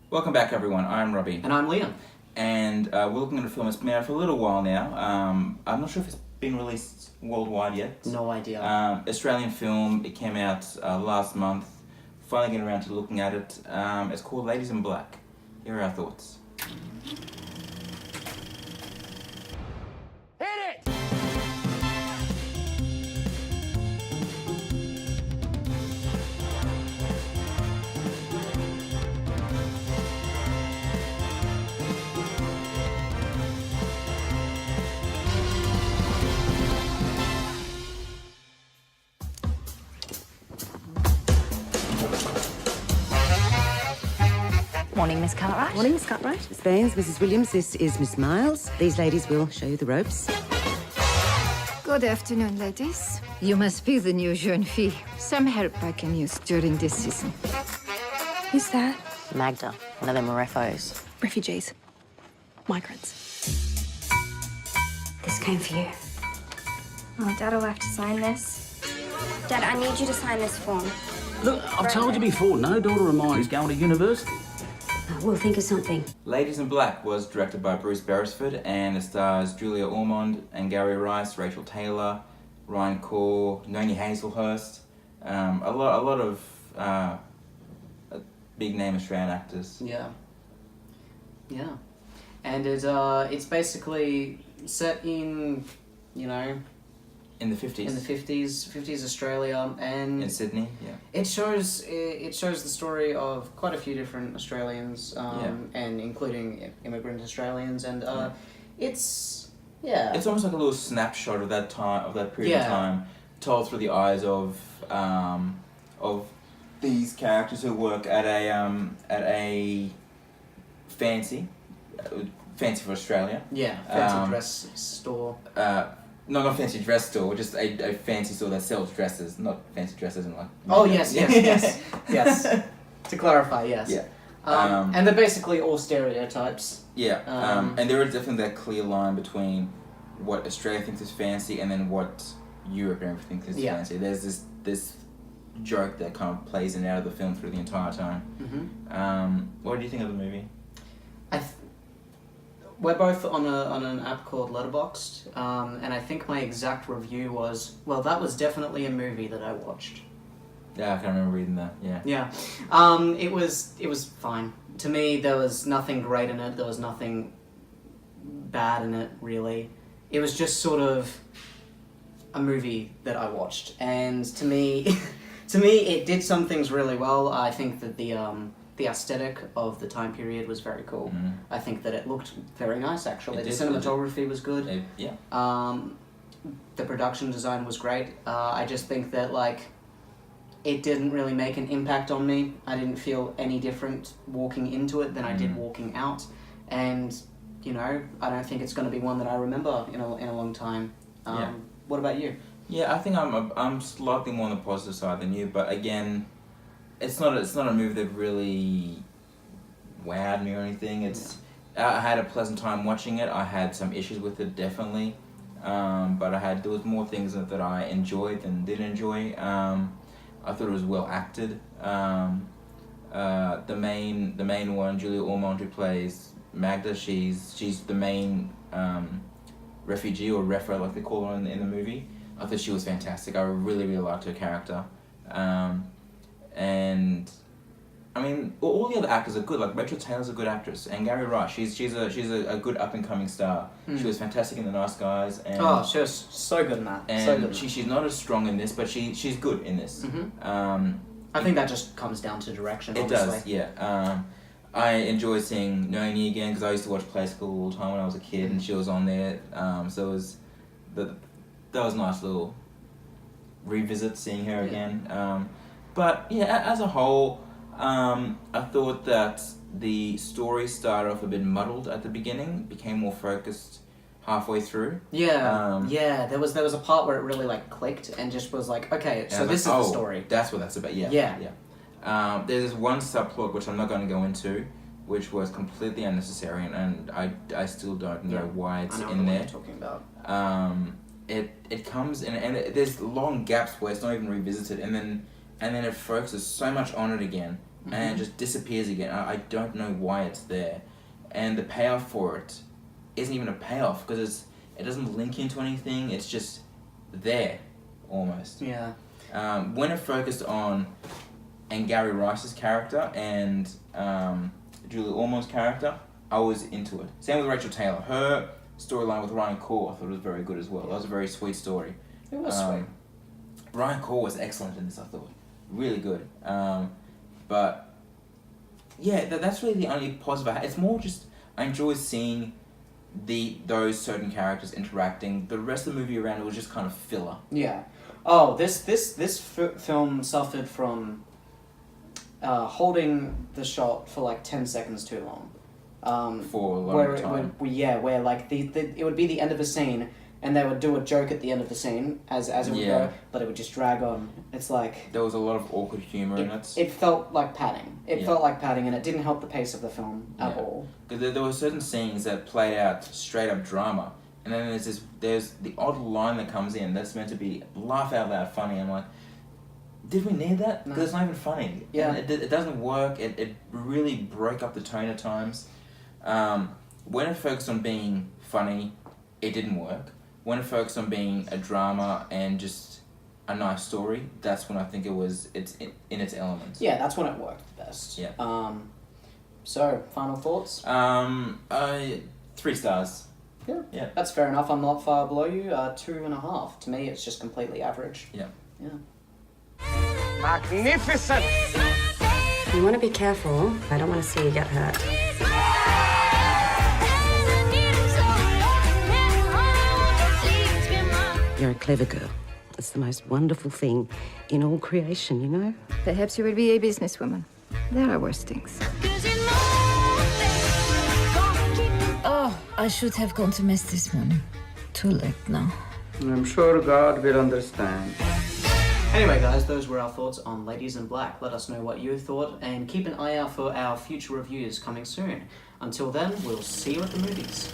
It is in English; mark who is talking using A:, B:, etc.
A: Welcome back, everyone. I'm Robbie.
B: And I'm Liam.
A: And we're looking at a film that's been out for a little while now. I'm not sure if it's been released worldwide yet.
B: No idea.
A: Australian film. It came out last month. Finally getting around to looking at it. It's called Ladies in Black. Here are our thoughts.
C: Morning, Miss Cartwright.
D: Morning, Miss Cartwright. Miss Baines, Mrs. Williams, this is Miss Miles. These ladies will show you the ropes.
E: Good afternoon, ladies. You must be the new jeune fille. Some help I can use during this season.
C: Who's that?
F: Magda, one of them refos.
C: Refugees. Migrants. This came for you.
G: Oh, Dad will have to sign this. Dad, I need you to sign this form.
H: Look, I've told you before, no daughter of mine is going to university.
D: We'll think of something.
A: Ladies in Black was directed by Bruce Beresford and it stars Julia Ormond and Gary Rice, Rachel Taylor, Ryan Corr, Noni Hazelhurst, a lot of big name Australian actors.
B: Yeah. And it's basically set in,
A: In the 50s.
B: in the 50s Australia, and
A: In Sydney, yeah.
B: it shows the story of quite a few different Australians, and including immigrant Australians, and it's
A: almost like a little snapshot of that time, of that period of time, told through the eyes of these characters who work at a fancy for Australia.
B: fancy dress store.
A: No, not fancy dress store, just a fancy store that sells dresses, not fancy dresses and like.
B: Oh yes. To clarify, yes.
A: Yeah.
B: And they're basically all stereotypes.
A: Yeah. And there is definitely that clear line between what Australia thinks is fancy and then what Europe and everything thinks is fancy. There's this joke that kind of plays in and out of the film through the entire time.
B: Mm-hmm.
A: What do you think of the movie?
B: We're both on an app called Letterboxd, and I think my exact review was, well, that was definitely a movie that I watched.
A: Yeah, I can remember reading that. Yeah.
B: Yeah. It was fine. To me, there was nothing great in it. There was nothing bad in it, really. It was just sort of a movie that I watched, and to me, it did some things really well. I think that the aesthetic of the time period was very cool.
A: Mm-hmm.
B: I think that it looked very nice, actually. The
A: It
B: cinematography was good.
A: Yeah.
B: The production design was great. I just think that, it didn't really make an impact on me. I didn't feel any different walking into it than I did walking out. And, I don't think it's going to be one that I remember in a long time. What about you?
A: Yeah, I think I'm slightly more on the positive side than you, but again, it's not a movie that really wowed me or anything. I had a pleasant time watching it. I had some issues with it, definitely, but there was more things in it that I enjoyed than didn't enjoy. I thought it was well acted. The main one, Julia Ormond, who plays Magda, she's the main refugee or refro, like they call her in the movie. I thought she was fantastic. I really liked her character. And I mean, all the other actors are good. Like Rachel Taylor's a good actress, and Gary Rice, she's a good up and coming star. She was fantastic in The Nice Guys. And
B: she was so good in that.
A: And she's not as strong in this, but she's good in this.
B: Mm-hmm. I think that just comes down to direction.
A: It does, yeah. I enjoy seeing Noni again because I used to watch Play School all the time when I was a kid, and she was on there. So it was that was a nice little revisit seeing her again. But yeah, as a whole, I thought that the story started off a bit muddled at the beginning, became more focused halfway through.
B: There was a part where it really clicked and just was okay, so this is the story.
A: That's what that's about. Yeah. There's this one subplot which I'm not going to go into, which was completely unnecessary, and I still don't know why it's in there.
B: You're talking about.
A: It comes in, and there's long gaps where it's not even revisited, and then it focuses so much on it again and it just disappears again. I don't know why it's there, and the payoff for it isn't even a payoff because it doesn't link into anything. It's just there, almost.
B: Yeah.
A: When it focused on Gary Rice's character and Julie Ormo's character, I was into it. Same with Rachel Taylor. Her storyline with Ryan Coore I thought was very good as well. That was a very sweet story.
B: It was sweet.
A: Ryan Coore was excellent in this, I thought. Really good. But yeah, that's really the only positive. It's more just I enjoy seeing those certain characters interacting. The rest of the movie around it was just kind of filler.
B: Yeah. Oh, this film suffered from holding the shot for like 10 seconds too long.
A: For a long time.
B: Where like it would be the end of a scene, and they would do a joke at the end of the scene as it would go, but it would just drag on. It's like
A: there was a lot of awkward humor in it.
B: It felt like padding. It felt like padding, and it didn't help the pace of the film at all.
A: Because there were certain scenes that played out straight up drama, and then there's the odd line that comes in that's meant to be laugh out loud funny. I'm like, did we need that? Because it's not even funny.
B: Yeah.
A: And it doesn't work. It really broke up the tone at times. When it focused on being funny, it didn't work. When it focused on being a drama and just a nice story, that's when I think it's in its elements.
B: Yeah, that's when it worked the best.
A: Yeah.
B: So, final thoughts?
A: 3 stars.
B: Yeah. That's fair enough. I'm not far below you. 2.5. To me, it's just completely average.
A: Yeah.
I: Magnificent!
D: You want to be careful. I don't want to see you get hurt. You're a clever girl. It's the most wonderful thing in all creation, you know?
E: Perhaps you will be a businesswoman. There are worse things.
C: Oh, I should have gone to Mass this morning. Too late now.
I: I'm sure God will understand.
B: Anyway, guys, those were our thoughts on Ladies in Black. Let us know what you thought, and keep an eye out for our future reviews coming soon. Until then, we'll see you at the movies.